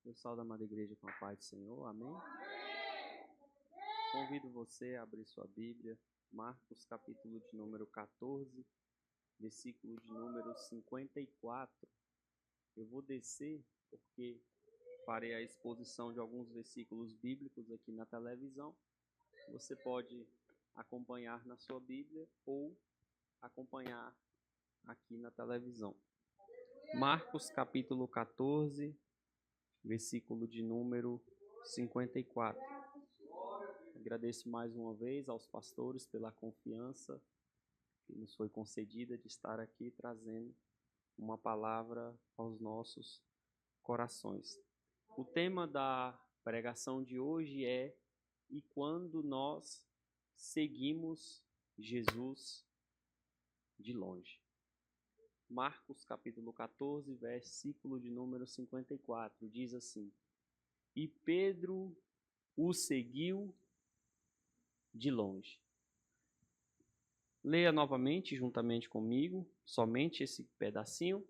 Eu saúdo a amada igreja com a paz do Senhor, amém? Convido você a abrir sua Bíblia, Marcos capítulo de número 14, versículo de número 54. Eu vou descer porque farei a exposição de alguns versículos bíblicos aqui na televisão. Você pode acompanhar na sua Bíblia ou acompanhar aqui na televisão. Marcos capítulo 14, versículo de número 54. Agradeço mais uma vez aos pastores pela confiança que nos foi concedida de estar aqui trazendo uma palavra aos nossos corações. O tema da pregação de hoje é: e quando nós seguimos Jesus de longe. Marcos capítulo 14, versículo de número 54, diz assim: E Pedro o seguiu de longe. Leia novamente, juntamente comigo, somente esse pedacinho.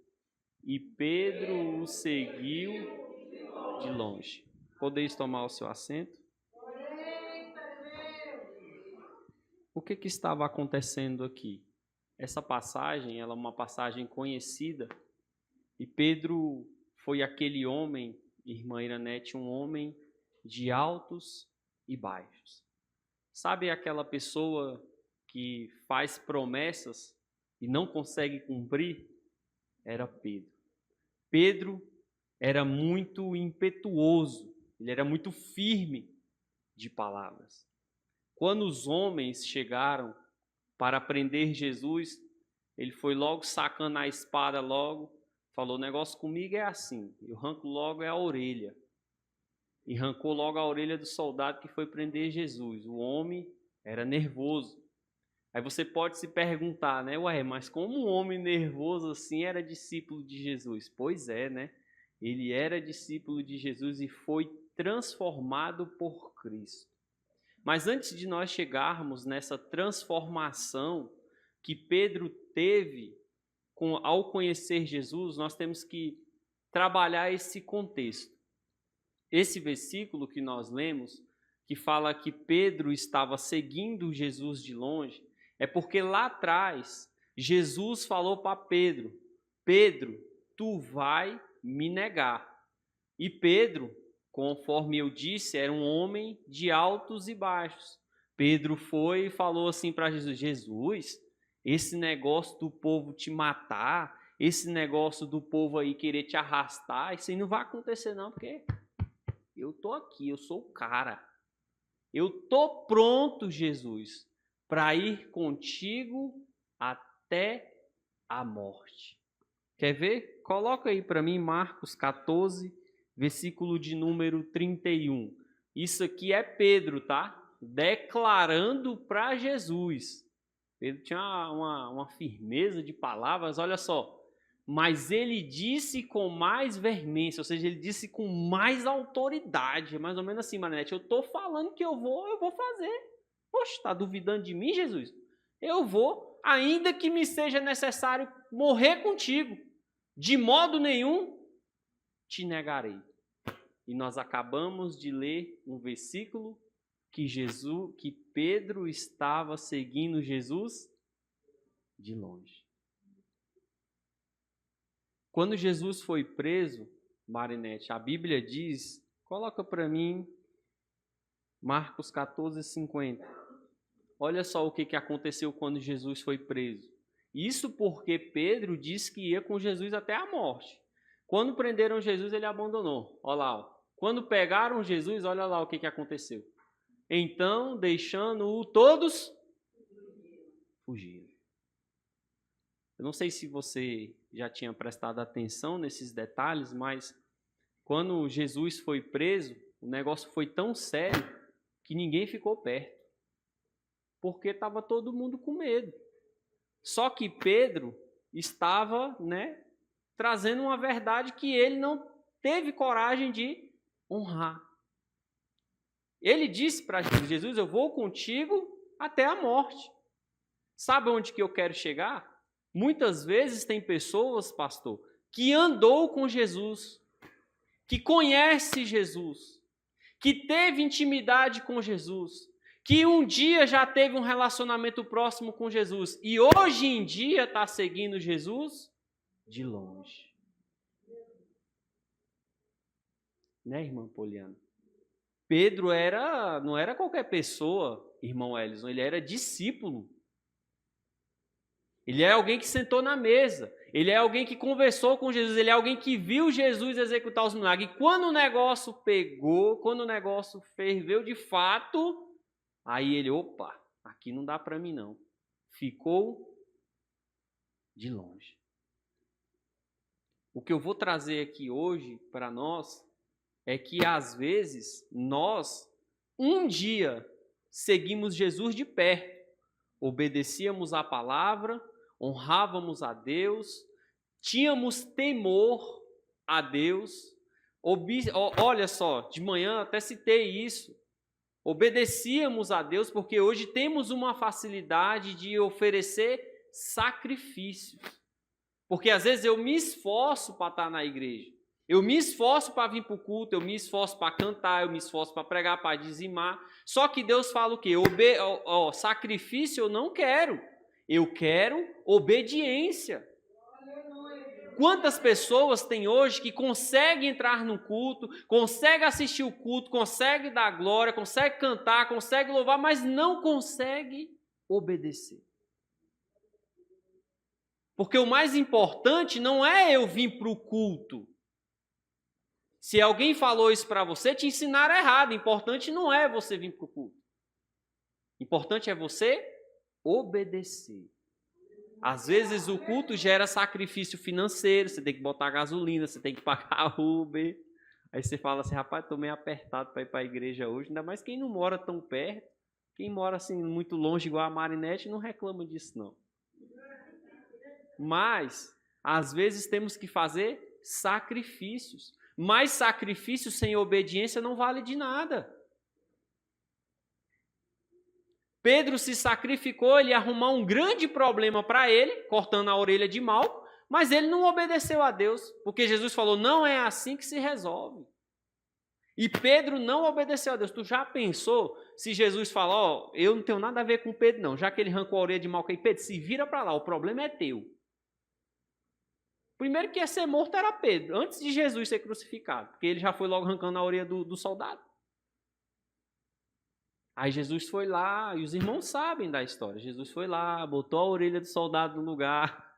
E Pedro o seguiu de longe. Podeis tomar o seu assento? O que estava acontecendo aqui? Essa passagem, ela é uma passagem conhecida, e Pedro foi aquele homem, irmã Iranete, um homem de altos e baixos. Sabe aquela pessoa que faz promessas e não consegue cumprir? Era Pedro. Pedro era muito impetuoso, ele era muito firme de palavras. Quando os homens chegaram para prender Jesus, ele foi logo sacando a espada logo, falou: o negócio comigo é assim, eu arranco logo a orelha. E arrancou logo a orelha do soldado que foi prender Jesus. O homem era nervoso. Aí você pode se perguntar, né? Ué, mas como um homem nervoso assim era discípulo de Jesus? Pois é, né? Ele era discípulo de Jesus e foi transformado por Cristo. Mas antes de nós chegarmos nessa transformação que Pedro teve ao conhecer Jesus, nós temos que trabalhar esse contexto. Esse versículo que nós lemos, que fala que Pedro estava seguindo Jesus de longe, é porque lá atrás Jesus falou para Pedro: Pedro, tu vai me negar. E Pedro, conforme eu disse, era um homem de altos e baixos. Pedro foi e falou assim para Jesus: Jesus, esse negócio do povo te matar, esse negócio do povo aí querer te arrastar, isso aí não vai acontecer não, porque eu tô aqui, eu sou o cara. Eu tô pronto, Jesus, para ir contigo até a morte. Quer ver? Coloca aí para mim Marcos 14, versículo de número 31. Isso aqui é Pedro, tá? Declarando para Jesus. Pedro tinha uma firmeza de palavras, olha só. Mas ele disse com mais veemência, ou seja, ele disse com mais autoridade, mais ou menos assim, Manete, eu estou falando que eu vou fazer. Poxa, está duvidando de mim, Jesus? Eu vou, ainda que me seja necessário morrer contigo. De modo nenhum te negarei. E nós acabamos de ler um versículo que Pedro estava seguindo Jesus de longe. Quando Jesus foi preso, Marinete, a Bíblia diz, coloca para mim Marcos 14, 50. Olha só o que aconteceu quando Jesus foi preso. Isso porque Pedro disse que ia com Jesus até a morte. Quando prenderam Jesus, ele abandonou. Olha lá. Ó. Quando pegaram Jesus, olha lá o que aconteceu. Então, deixando-o, todos fugiram. Eu não sei se você já tinha prestado atenção nesses detalhes, mas quando Jesus foi preso, o negócio foi tão sério que ninguém ficou perto. Porque estava todo mundo com medo. Só que Pedro estava, trazendo uma verdade que ele não teve coragem de honrar. Ele disse para Jesus: eu vou contigo até a morte. Sabe onde que eu quero chegar? Muitas vezes tem pessoas, pastor, que andou com Jesus, que conhece Jesus, que teve intimidade com Jesus, que um dia já teve um relacionamento próximo com Jesus e hoje em dia está seguindo Jesus de longe. Né, irmã Poliana? Pedro não era qualquer pessoa, irmão Ellison, ele era discípulo. Ele é alguém que sentou na mesa, ele é alguém que conversou com Jesus, ele é alguém que viu Jesus executar os milagres. E quando o negócio pegou, quando o negócio ferveu de fato, aí ele, opa, aqui não dá para mim não. Ficou de longe. O que eu vou trazer aqui hoje para nós é que às vezes nós, um dia, seguimos Jesus de perto, obedecíamos a palavra, honrávamos a Deus, tínhamos temor a Deus. Olha só, de manhã até citei isso. Obedecíamos a Deus porque hoje temos uma facilidade de oferecer sacrifícios. Porque às vezes eu me esforço para estar na igreja. Eu me esforço para vir para o culto, eu me esforço para cantar, eu me esforço para pregar, para dizimar. Só que Deus fala o quê? Sacrifício eu não quero. Eu quero obediência. Quantas pessoas tem hoje que conseguem entrar no culto, conseguem assistir o culto, conseguem dar glória, conseguem cantar, conseguem louvar, mas não conseguem obedecer. Porque o mais importante não é eu vir para o culto. Se alguém falou isso para você, te ensinaram errado. O importante não é você vir para o culto. O importante é você obedecer. Às vezes o culto gera sacrifício financeiro, você tem que botar gasolina, você tem que pagar Uber. Aí você fala assim, rapaz, estou meio apertado para ir para a igreja hoje. Ainda mais quem não mora tão perto, quem mora assim muito longe igual a Marinete não reclama disso não. Mas, às vezes temos que fazer sacrifícios. Mas sacrifício sem obediência não vale de nada. Pedro se sacrificou, ele ia arrumar um grande problema para ele, cortando a orelha de Malco, mas ele não obedeceu a Deus, porque Jesus falou, não é assim que se resolve. E Pedro não obedeceu a Deus. Tu já pensou se Jesus falou, eu não tenho nada a ver com Pedro não, já que ele arrancou a orelha de Malco aí, Pedro, se vira para lá, o problema é teu. Primeiro que ia ser morto era Pedro, antes de Jesus ser crucificado, porque ele já foi logo arrancando a orelha do soldado. Aí Jesus foi lá, e os irmãos sabem da história, Jesus foi lá, botou a orelha do soldado no lugar,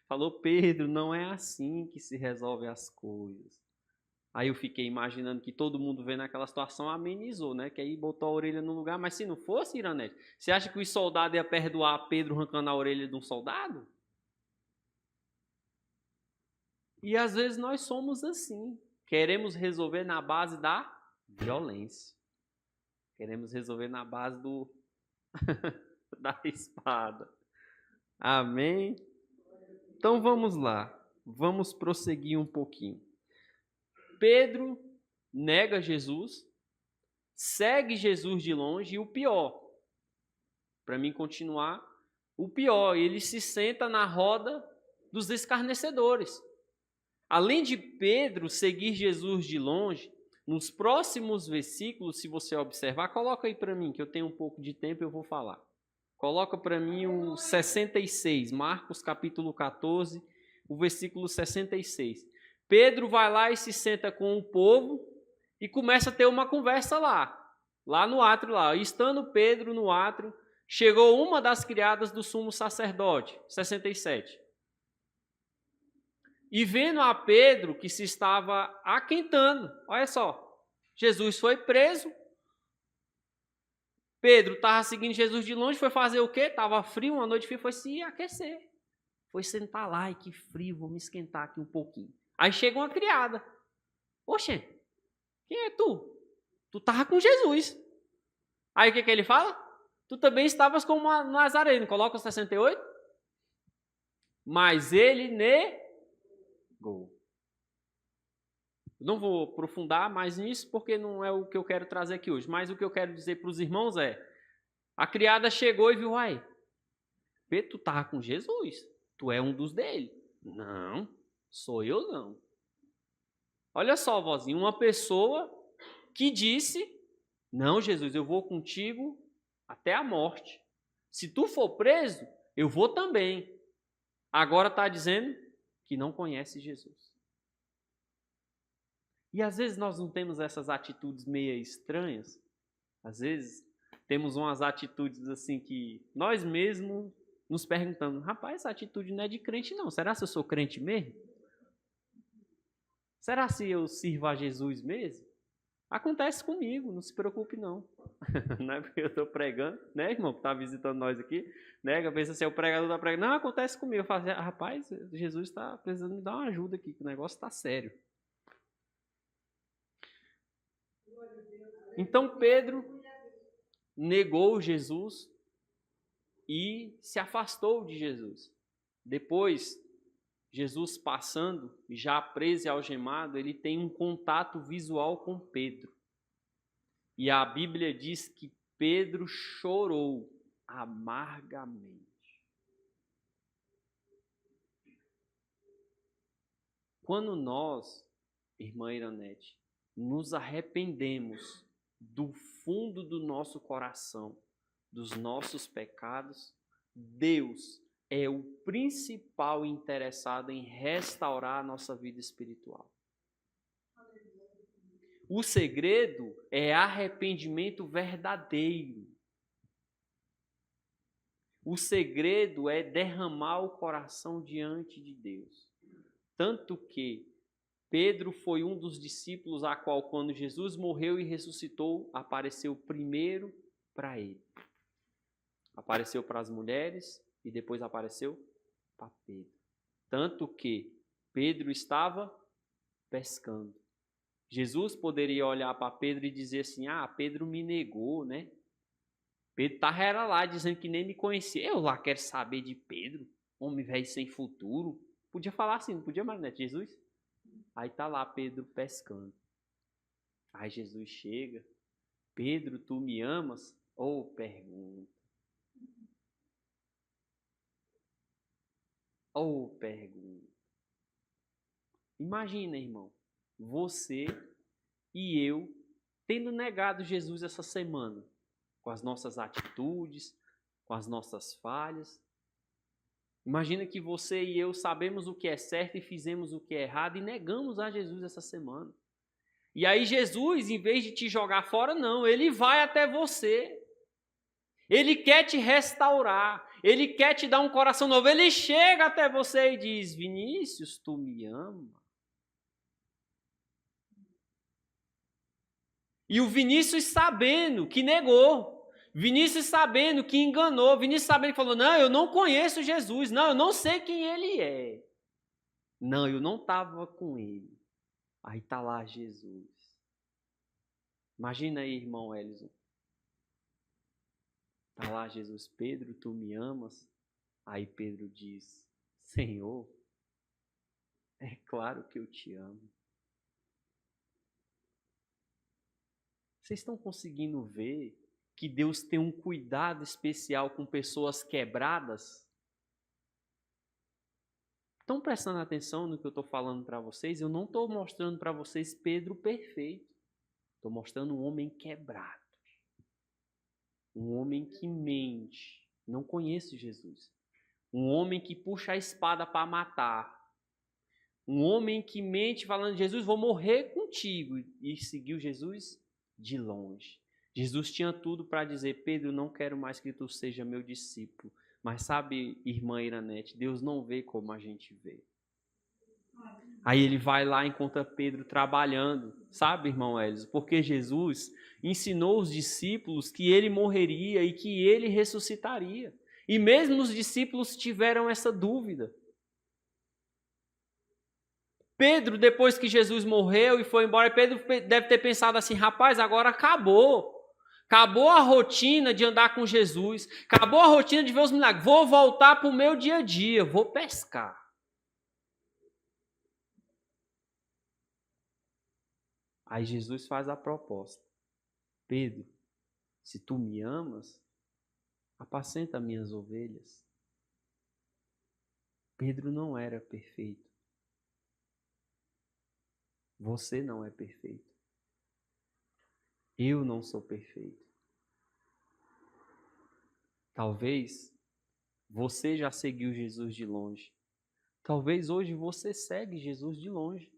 falou, Pedro, não é assim que se resolvem as coisas. Aí eu fiquei imaginando que todo mundo vendo aquela situação amenizou, né? Que aí botou a orelha no lugar, mas se não fosse, Iranete, você acha que os soldados iam perdoar Pedro arrancando a orelha de um soldado? E às vezes nós somos assim. Queremos resolver na base da violência. Queremos resolver na base da espada. Amém? Então vamos lá. Vamos prosseguir um pouquinho. Pedro nega Jesus, segue Jesus de longe e o pior, para mim continuar, o pior, ele se senta na roda dos escarnecedores. Além de Pedro seguir Jesus de longe, nos próximos versículos, se você observar, coloca aí para mim, que eu tenho um pouco de tempo e eu vou falar. Coloca para mim o 66, Marcos capítulo 14, o versículo 66. Pedro vai lá e se senta com o povo e começa a ter uma conversa lá no átrio lá. E estando Pedro no átrio, chegou uma das criadas do sumo sacerdote, 67. E vendo a Pedro que se estava aquentando, olha só, Jesus foi preso, Pedro estava seguindo Jesus de longe, foi fazer o quê? Estava frio, uma noite fria, foi se aquecer. Foi sentar lá, e que frio, vou me esquentar aqui um pouquinho. Aí chega uma criada. Oxe, quem é tu? Tu estava com Jesus. Aí o que ele fala? Tu também estavas com um Nazareno. Coloca o 68. Mas ele negou. Não vou aprofundar mais nisso, porque não é o que eu quero trazer aqui hoje. Mas o que eu quero dizer para os irmãos é, a criada chegou e viu, uai, Pedro, tu estava com Jesus. Tu é um dos dele. Não, sou eu não. Olha só, vozinho, uma pessoa que disse: não, Jesus, eu vou contigo até a morte. Se tu for preso, eu vou também. Agora está dizendo que não conhece Jesus. E às vezes nós não temos essas atitudes meio estranhas. Às vezes temos umas atitudes assim que nós mesmos nos perguntamos: rapaz, essa atitude não é de crente não. Será se eu sou crente mesmo? Será se eu sirvo a Jesus mesmo? Acontece comigo, não se preocupe não. Não é porque eu estou pregando, né, irmão, que está visitando nós aqui, né, que pensa assim, o pregador está pregando. Não, acontece comigo. Eu falo assim, rapaz, Jesus está precisando me dar uma ajuda aqui, que o negócio está sério. Então Pedro negou Jesus e se afastou de Jesus. Depois, Jesus passando, já preso e algemado, ele tem um contato visual com Pedro. E a Bíblia diz que Pedro chorou amargamente. Quando nós, irmã Iranete, nos arrependemos do fundo do nosso coração, dos nossos pecados, Deus é o principal interessado em restaurar a nossa vida espiritual. O segredo é arrependimento verdadeiro. O segredo é derramar o coração diante de Deus. Tanto que Pedro foi um dos discípulos a qual, quando Jesus morreu e ressuscitou, apareceu primeiro para ele. Apareceu para as mulheres e depois apareceu para Pedro. Tanto que Pedro estava pescando. Jesus poderia olhar para Pedro e dizer assim, Pedro me negou, né? Pedro estava lá dizendo que nem me conhecia. Eu lá quero saber de Pedro, homem velho sem futuro. Podia falar assim, não podia mais, né, Jesus? Aí tá lá Pedro pescando. Aí Jesus chega. Pedro, tu me amas? Ou pergunta. Ou pergunta. Imagina, irmão, você e eu tendo negado Jesus essa semana, com as nossas atitudes, com as nossas falhas. Imagina que você e eu sabemos o que é certo e fizemos o que é errado e negamos a Jesus essa semana. E aí Jesus, em vez de te jogar fora, não, ele vai até você. Ele quer te restaurar. Ele quer te dar um coração novo. Ele chega até você e diz, Vinícius, tu me ama? E o Vinícius sabendo que negou. Vinícius sabendo que enganou. Vinícius sabendo que falou, não, eu não conheço Jesus. Não, eu não sei quem ele é. Não, eu não estava com ele. Aí está lá Jesus. Imagina aí, irmão Elison. Está lá Jesus, Pedro, tu me amas? Aí Pedro diz, Senhor, é claro que eu te amo. Vocês estão conseguindo ver que Deus tem um cuidado especial com pessoas quebradas? Estão prestando atenção no que eu estou falando para vocês? Eu não estou mostrando para vocês Pedro perfeito. Estou mostrando um homem quebrado. Um homem que mente. Não conhece Jesus. Um homem que puxa a espada para matar. Um homem que mente falando, Jesus, vou morrer contigo. E seguiu Jesus de longe. Jesus tinha tudo para dizer, Pedro, não quero mais que tu seja meu discípulo. Mas sabe, irmã Iranete, Deus não vê como a gente vê. Aí ele vai lá e encontra Pedro trabalhando. Sabe, irmão Elison? Porque Jesus ensinou os discípulos que ele morreria e que ele ressuscitaria. E mesmo os discípulos tiveram essa dúvida. Pedro, depois que Jesus morreu e foi embora, Pedro deve ter pensado assim, rapaz, agora acabou. Acabou a rotina de andar com Jesus. Acabou a rotina de ver os milagres. Vou voltar para o meu dia a dia, vou pescar. Aí Jesus faz a proposta. Pedro, se tu me amas, apacenta minhas ovelhas. Pedro não era perfeito. Você não é perfeito. Eu não sou perfeito. Talvez você já seguiu Jesus de longe. Talvez hoje você segue Jesus de longe.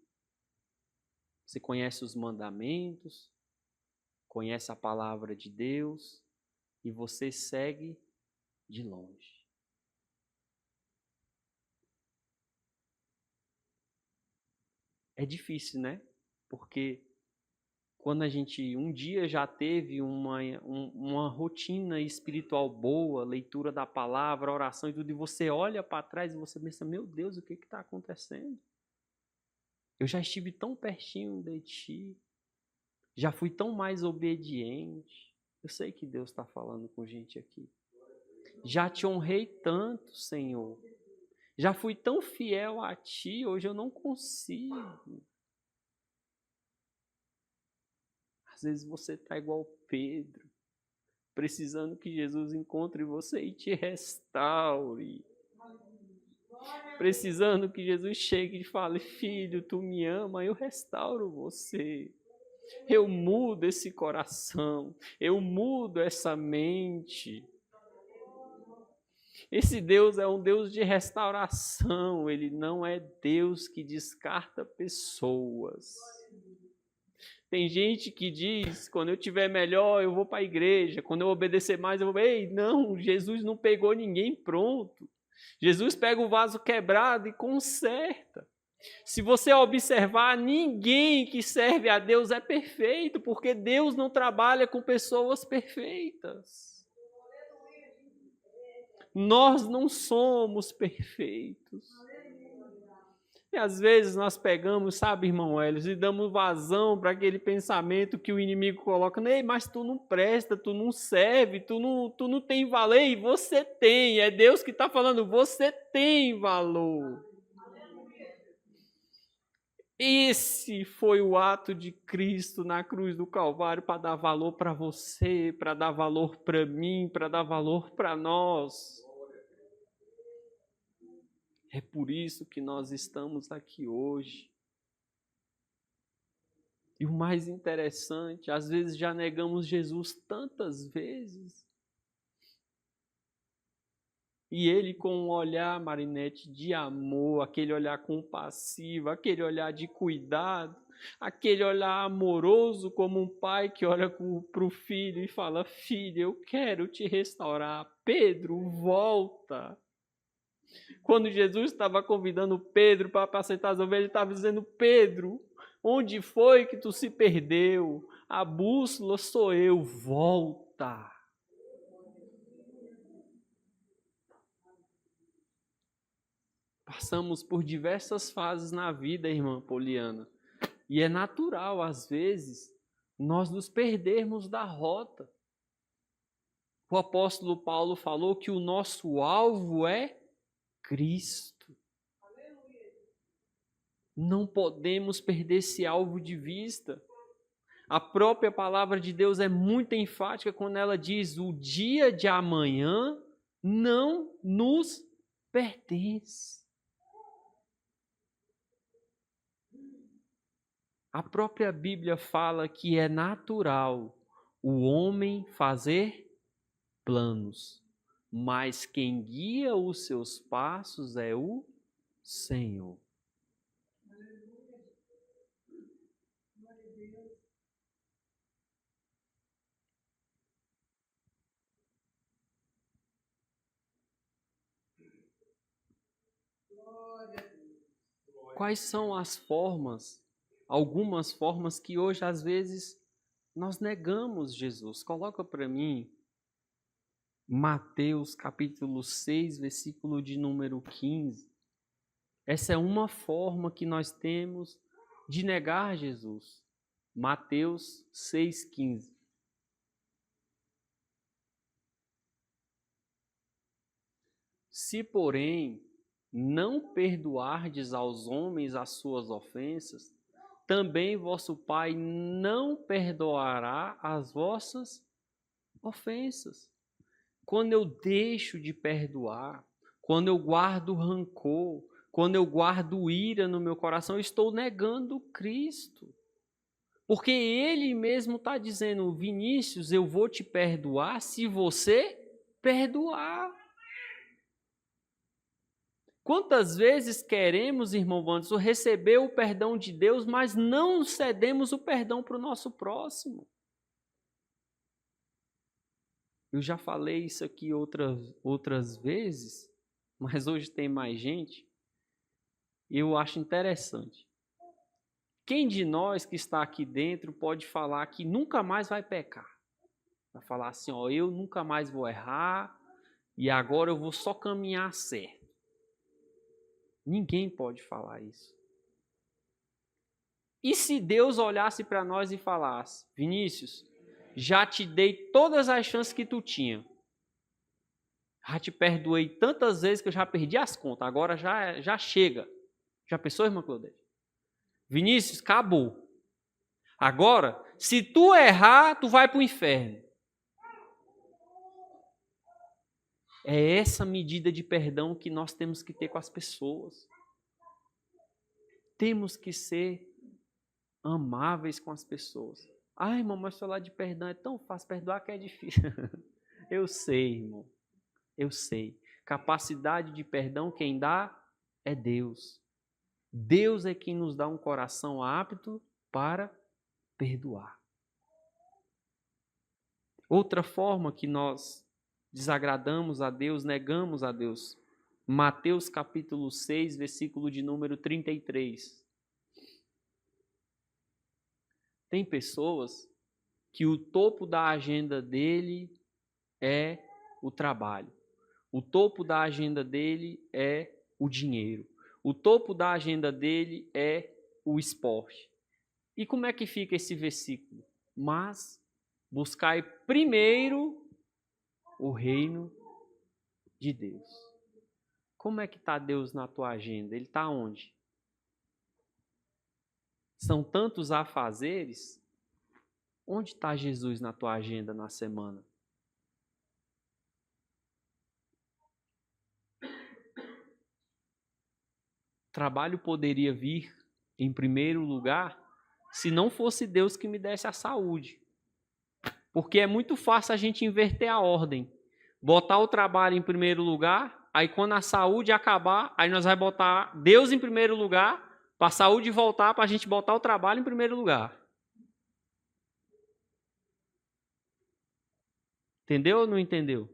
Você conhece os mandamentos, conhece a palavra de Deus e você segue de longe. É difícil, né? Porque quando a gente um dia já teve uma rotina espiritual boa, leitura da palavra, oração e tudo, e você olha para trás e você pensa, meu Deus, o que está acontecendo? Eu já estive tão pertinho de ti, já fui tão mais obediente. Eu sei que Deus está falando com gente aqui. Já te honrei tanto, Senhor. Já fui tão fiel a ti, hoje eu não consigo. Às vezes você está igual Pedro, precisando que Jesus encontre você e te restaure. Precisando que Jesus chegue e fale, filho, tu me ama, eu restauro você. Eu mudo esse coração, eu mudo essa mente. Esse Deus é um Deus de restauração, Ele não é Deus que descarta pessoas. Tem gente que diz, quando eu tiver melhor, eu vou para a igreja, quando eu obedecer mais, eu vou... Ei, não, Jesus não pegou ninguém pronto. Jesus pega o vaso quebrado e conserta. Se você observar, ninguém que serve a Deus é perfeito, porque Deus não trabalha com pessoas perfeitas. Nós não somos perfeitos. E às vezes nós pegamos, sabe, irmão Hélio, e damos vazão para aquele pensamento que o inimigo coloca. Ei, mas tu não presta, tu não serve, tu não tem valor. E você tem, é Deus que está falando, você tem valor. Esse foi o ato de Cristo na cruz do Calvário para dar valor para você, para dar valor para mim, para dar valor para nós. É por isso que nós estamos aqui hoje. E o mais interessante, às vezes já negamos Jesus tantas vezes. E Ele com um olhar, Marinete, de amor, aquele olhar compassivo, aquele olhar de cuidado, aquele olhar amoroso como um pai que olha para o filho e fala, filho, eu quero te restaurar. Pedro, volta. Quando Jesus estava convidando Pedro para apacentar as ovelhas, ele estava dizendo, Pedro, onde foi que tu se perdeu? A bússola sou eu, volta. Passamos por diversas fases na vida, irmã Poliana. E é natural, às vezes, nós nos perdermos da rota. O apóstolo Paulo falou que o nosso alvo é Cristo. Não podemos perder esse alvo de vista. A própria palavra de Deus é muito enfática quando ela diz: o dia de amanhã não nos pertence. A própria Bíblia fala que é natural o homem fazer planos, mas quem guia os seus passos é o Senhor. Quais são as formas, algumas formas que hoje às vezes nós negamos Jesus? Coloca para mim Mateus capítulo 6, versículo de número 15. Essa é uma forma que nós temos de negar Jesus. Mateus 6,15. Se, porém, não perdoardes aos homens as suas ofensas, também vosso Pai não perdoará as vossas ofensas. Quando eu deixo de perdoar, quando eu guardo rancor, quando eu guardo ira no meu coração, eu estou negando Cristo. Porque Ele mesmo está dizendo, Vinícius, eu vou te perdoar se você perdoar. Quantas vezes queremos, irmão Wanderson, receber o perdão de Deus, mas não cedemos o perdão para o nosso próximo? Eu já falei isso aqui outras vezes, mas hoje tem mais gente. Eu acho interessante. Quem de nós que está aqui dentro pode falar que nunca mais vai pecar? Vai falar assim, ó, eu nunca mais vou errar e agora eu vou só caminhar certo. Ninguém pode falar isso. E se Deus olhasse para nós e falasse, Vinícius, já te dei todas as chances que tu tinha. Já te perdoei tantas vezes que eu já perdi as contas. Agora já chega. Já pensou, irmã Claudete? Vinícius, acabou. Agora, se tu errar, tu vai para o inferno. É essa medida de perdão que nós temos que ter com as pessoas. Temos que ser amáveis com as pessoas. Ai, irmão, mas falar de perdão é tão fácil, perdoar que é difícil. Eu sei, irmão. Eu sei. Capacidade de perdão quem dá é Deus. Deus é quem nos dá um coração apto para perdoar. Outra forma que nós desagradamos a Deus, negamos a Deus. Mateus capítulo 6, versículo de número 33. Tem pessoas que o topo da agenda dele é o trabalho. O topo da agenda dele é o dinheiro. O topo da agenda dele é o esporte. E como é que fica esse versículo? Mas buscai primeiro o reino de Deus. Como é que está Deus na tua agenda? Ele está onde? São tantos afazeres. Onde está Jesus na tua agenda na semana? Trabalho poderia vir em primeiro lugar se não fosse Deus que me desse a saúde. Porque é muito fácil a gente inverter a ordem. Botar o trabalho em primeiro lugar, aí quando a saúde acabar, aí nós vamos botar Deus em primeiro lugar, para a saúde voltar, para a gente botar o trabalho em primeiro lugar. Entendeu ou não entendeu?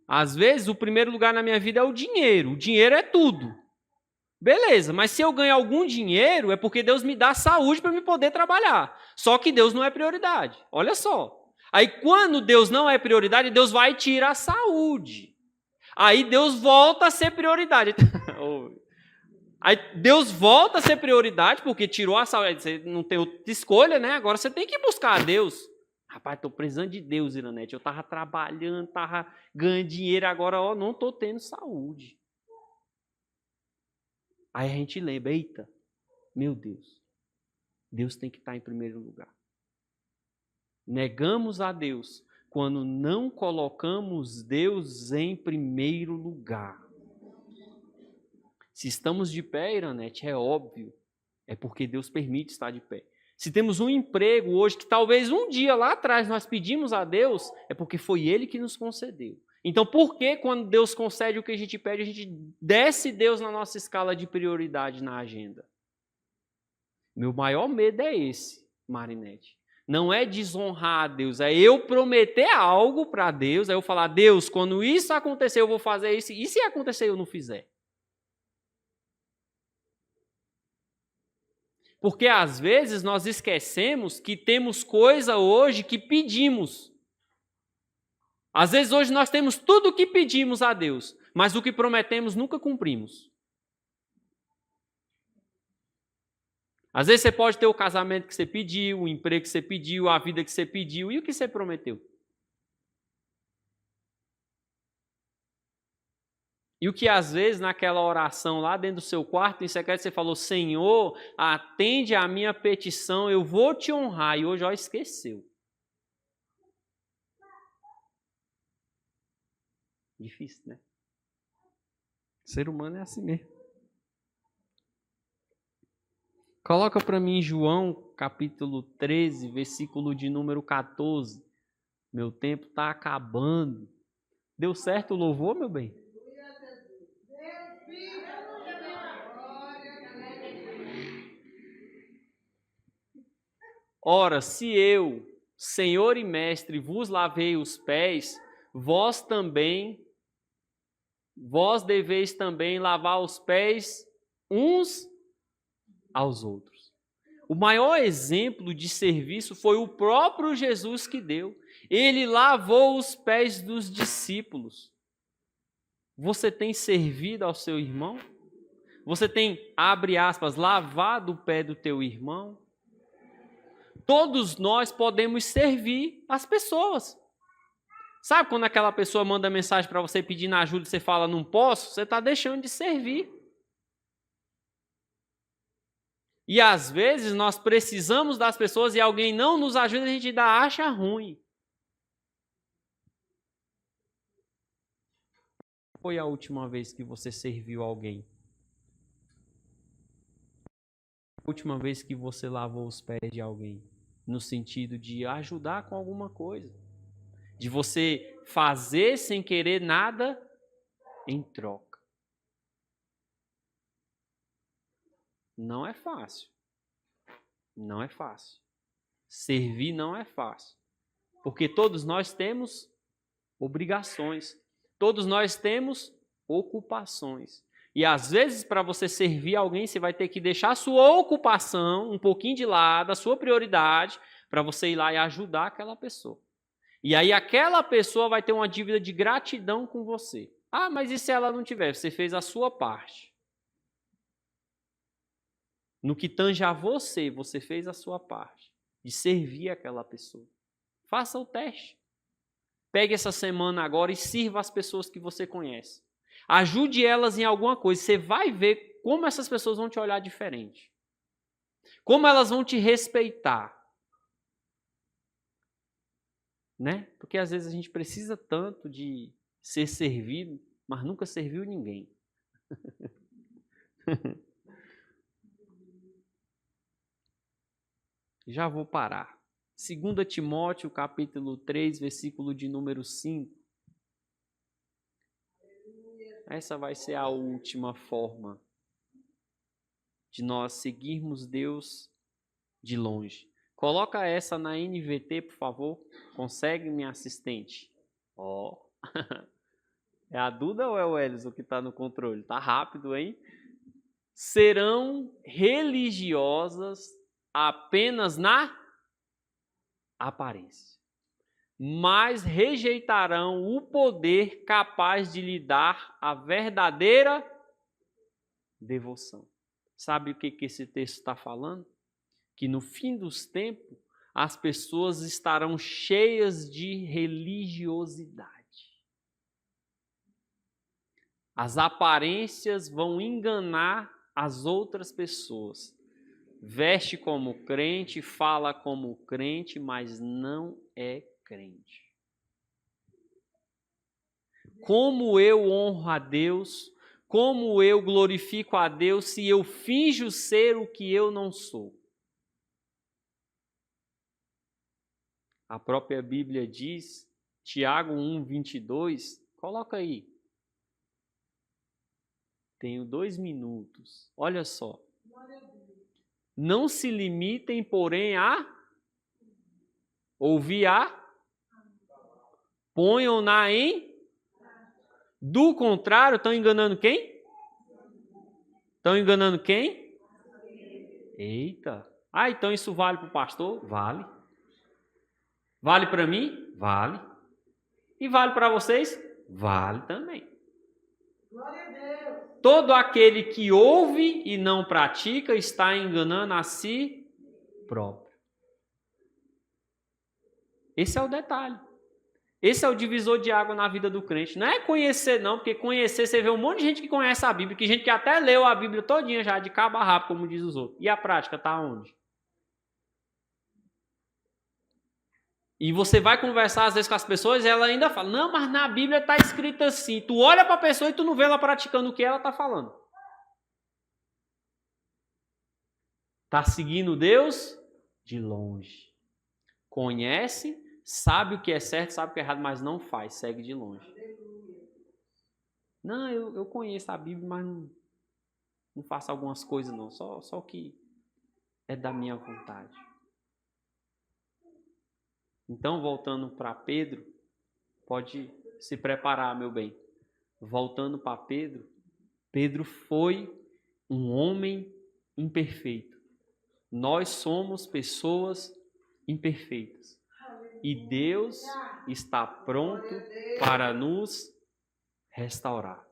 Às vezes o primeiro lugar na minha vida é o dinheiro. O dinheiro é tudo. Beleza, mas se eu ganho algum dinheiro é porque Deus me dá saúde para me poder trabalhar. Só que Deus não é prioridade. Olha só. Aí quando Deus não é prioridade, Deus vai tirar a saúde. Aí Deus volta a ser prioridade. Aí Deus volta a ser prioridade porque tirou a saúde. Você não tem outra escolha, né? Agora você tem que buscar a Deus. Rapaz, estou precisando de Deus, Iranete. Eu estava trabalhando, estava ganhando dinheiro, agora não estou tendo saúde. Aí a gente lembra, eita, meu Deus, Deus tem que estar em primeiro lugar. Negamos a Deus quando não colocamos Deus em primeiro lugar. Se estamos de pé, Iranete, é óbvio, é porque Deus permite estar de pé. Se temos um emprego hoje que talvez um dia lá atrás nós pedimos a Deus, é porque foi Ele que nos concedeu. Então, por que quando Deus concede o que a gente pede, a gente desce Deus na nossa escala de prioridade na agenda? Meu maior medo é esse, Marinete. Não é desonrar a Deus, é eu prometer algo para Deus, é eu falar, Deus, quando isso acontecer, eu vou fazer isso, e se acontecer eu não fizer? Porque às vezes nós esquecemos que temos coisa hoje que pedimos. Às vezes hoje nós temos tudo o que pedimos a Deus, mas o que prometemos nunca cumprimos. Às vezes você pode ter o casamento que você pediu, o emprego que você pediu, a vida que você pediu, e o que você prometeu? E o que às vezes naquela oração lá dentro do seu quarto, em secreto, você falou, Senhor, atende a minha petição, eu vou te honrar, e hoje ó, esqueceu. Difícil, né? O ser humano é assim mesmo. Coloca para mim João, capítulo 13, versículo de número 14. Meu tempo está acabando. Deu certo o louvor, meu bem? Ora, se eu, Senhor e Mestre, vos lavei os pés, vós deveis também lavar os pés uns aos outros. O maior exemplo de serviço foi o próprio Jesus que deu. Ele lavou os pés dos discípulos. Você tem servido ao seu irmão? Você tem, abre aspas, lavado o pé do teu irmão? Todos nós podemos servir as pessoas. Sabe quando aquela pessoa manda mensagem para você pedindo ajuda e você fala, não posso? Você está deixando de servir. E às vezes nós precisamos das pessoas e alguém não nos ajuda e a gente ainda acha ruim. Foi a última vez que você serviu alguém? A última vez que você lavou os pés de alguém? No sentido de ajudar com alguma coisa. De você fazer sem querer nada em troca. Não é fácil. Não é fácil. Servir não é fácil. Porque todos nós temos obrigações. Todos nós temos ocupações. E às vezes, para você servir alguém, você vai ter que deixar a sua ocupação um pouquinho de lado, a sua prioridade, para você ir lá e ajudar aquela pessoa. E aí aquela pessoa vai ter uma dívida de gratidão com você. Ah, mas e se ela não tiver? Você fez a sua parte. No que tange a você, você fez a sua parte. De servir aquela pessoa. Faça o teste. Pegue essa semana agora e sirva as pessoas que você conhece. Ajude elas em alguma coisa. Você vai ver como essas pessoas vão te olhar diferente. Como elas vão te respeitar. Né? Porque às vezes a gente precisa tanto de ser servido, mas nunca serviu ninguém. Já vou parar. 2 Timóteo, capítulo 3, versículo de número 5. Essa vai ser a última forma de nós seguirmos Deus de longe. Coloca essa na NVT, por favor. Consegue, minha assistente? Ó. É a Duda ou é o Elison que está no controle? Tá rápido, hein? Serão religiosas apenas na aparência, mas rejeitarão o poder capaz de lhe dar a verdadeira devoção. Sabe o que esse texto está falando? Que no fim dos tempos, as pessoas estarão cheias de religiosidade. As aparências vão enganar as outras pessoas. Veste como crente, fala como crente, mas não é crente. Como eu honro a Deus, como eu glorifico a Deus se eu finjo ser o que eu não sou? A própria Bíblia diz, Tiago 1:22, coloca aí. Tenho 2 minutos. Olha só. Não se limitem, porém, a ouvir ponham-na em. Do contrário, estão enganando quem? Estão enganando quem? Eita. Ah, então isso vale para o pastor? Vale. Vale para mim? Vale. E vale para vocês? Vale também. Glória a Deus. Todo aquele que ouve e não pratica está enganando a si próprio. Esse é o detalhe. Esse é o divisor de água na vida do crente. Não é conhecer não, porque conhecer, você vê um monte de gente que conhece a Bíblia, que gente que até leu a Bíblia todinha já, de cabo a rabo, como diz os outros. E a prática está onde? E você vai conversar às vezes com as pessoas e ela ainda fala, não, mas na Bíblia está escrito assim. Tu olha para a pessoa e tu não vê ela praticando o que ela está falando. Está seguindo Deus de longe. Conhece, sabe o que é certo, sabe o que é errado, mas não faz, segue de longe. Não, eu conheço a Bíblia, mas não faço algumas coisas não, só o que é da minha vontade. Então, voltando para Pedro, pode se preparar, meu bem. Voltando para Pedro, Pedro foi um homem imperfeito. Nós somos pessoas imperfeitas. E Deus está pronto para nos restaurar.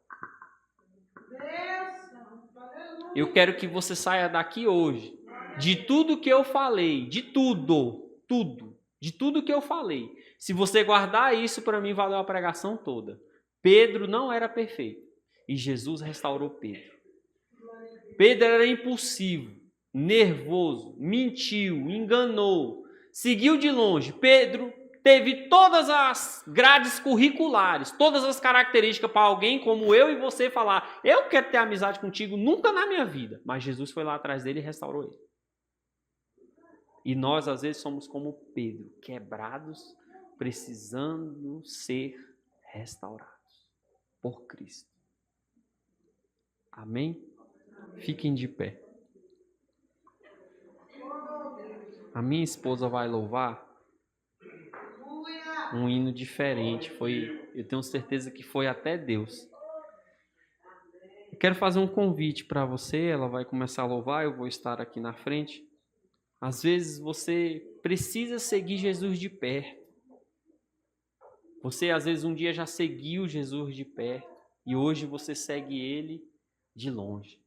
Eu quero que você saia daqui hoje, de tudo que eu falei, de tudo que eu falei. Se você guardar isso, para mim valeu a pregação toda. Pedro não era perfeito e Jesus restaurou Pedro. Pedro era impulsivo, nervoso, mentiu, enganou, seguiu de longe. Pedro teve todas as grades curriculares, todas as características para alguém como eu e você falar: eu quero ter amizade contigo, nunca na minha vida. Mas Jesus foi lá atrás dele e restaurou ele. E nós, às vezes, somos como Pedro, quebrados, precisando ser restaurados por Cristo. Amém? Fiquem de pé. A minha esposa vai louvar um hino diferente. Eu tenho certeza que foi até Deus. Eu quero fazer um convite para você. Ela vai começar a louvar, eu vou estar aqui na frente. Às vezes você precisa seguir Jesus de perto. Você, às vezes, um dia já seguiu Jesus de perto e hoje você segue ele de longe.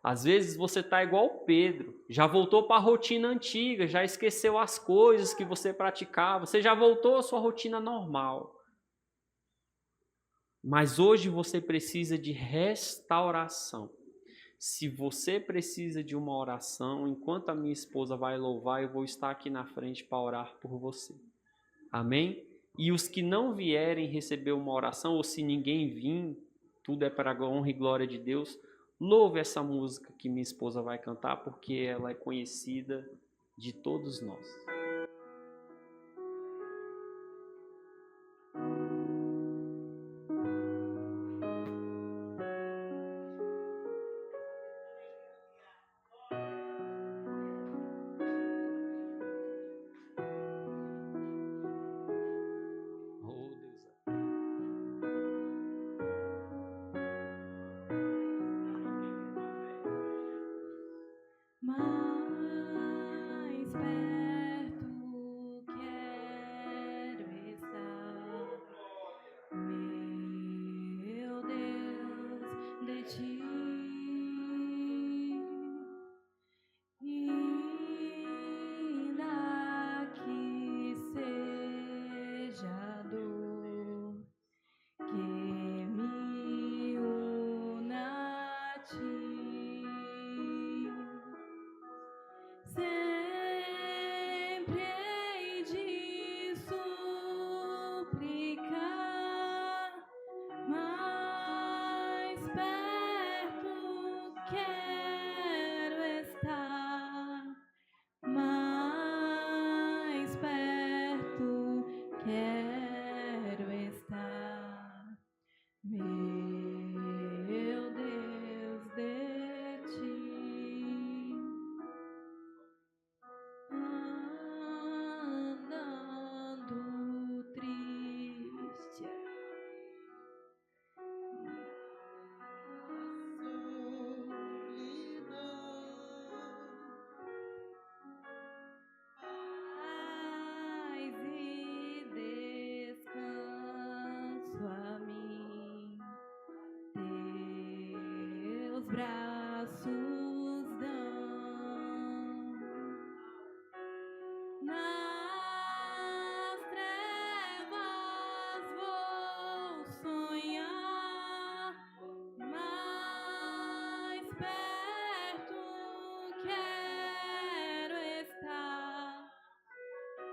Às vezes você está igual Pedro, já voltou para a rotina antiga, já esqueceu as coisas que você praticava, você já voltou à sua rotina normal. Mas hoje você precisa de restauração. Se você precisa de uma oração, enquanto a minha esposa vai louvar, eu vou estar aqui na frente para orar por você. Amém? E os que não vierem receber uma oração, ou se ninguém vir, tudo é para a honra e glória de Deus, louve essa música que minha esposa vai cantar, porque ela é conhecida de todos nós.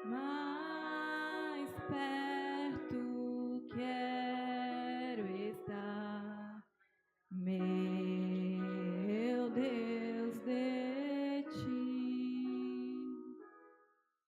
Mais perto